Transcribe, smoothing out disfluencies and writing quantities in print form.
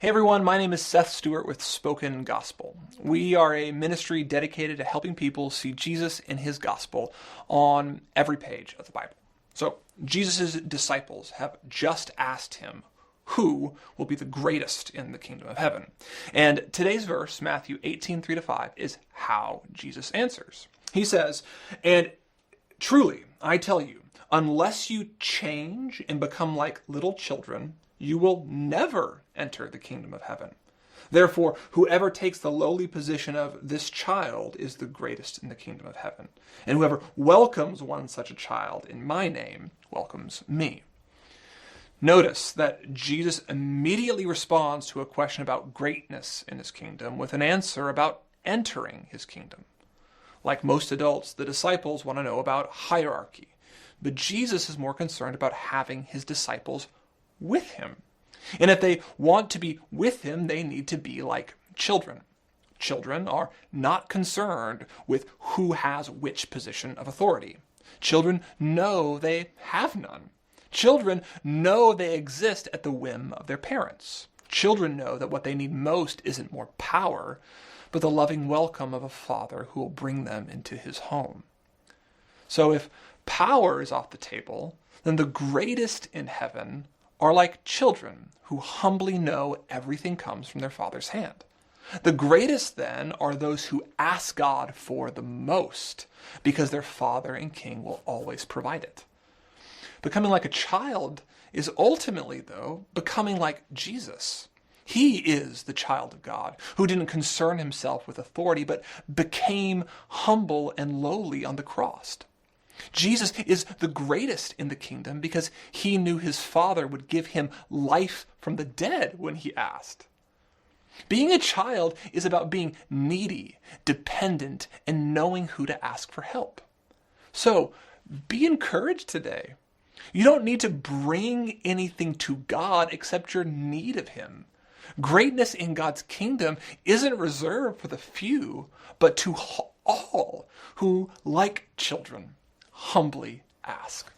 Hey everyone, my name is Seth Stewart with Spoken Gospel. We are a ministry dedicated to helping people see Jesus and his gospel on every page of the Bible. So, Jesus' disciples have just asked him who will be the greatest in the kingdom of heaven. And today's verse, Matthew 18:3-5, is how Jesus answers. He says, "And truly, I tell you, unless you change and become like little children, you will never enter the kingdom of heaven. Therefore, whoever takes the lowly position of this child is the greatest in the kingdom of heaven. And whoever welcomes one such a child in my name welcomes me." Notice that Jesus immediately responds to a question about greatness in his kingdom with an answer about entering his kingdom. Like most adults, the disciples want to know about hierarchy, but Jesus is more concerned about having his disciples with him. And if they want to be with him, they need to be like children. Children are not concerned with who has which position of authority. Children know they have none. Children know they exist at the whim of their parents. Children know that what they need most isn't more power, but the loving welcome of a father who will bring them into his home. So if power is off the table, then the greatest in heaven are like children who humbly know everything comes from their father's hand. The greatest, then, are those who ask God for the most, because their father and king will always provide it. Becoming like a child is ultimately, though, becoming like Jesus. He is the child of God, who didn't concern himself with authority, but became humble and lowly on the cross. Jesus is the greatest in the kingdom because he knew his Father would give him life from the dead when he asked. Being a child is about being needy, dependent, and knowing who to ask for help. So, be encouraged today. You don't need to bring anything to God except your need of him. Greatness in God's kingdom isn't reserved for the few, but to all who, like children, humbly ask.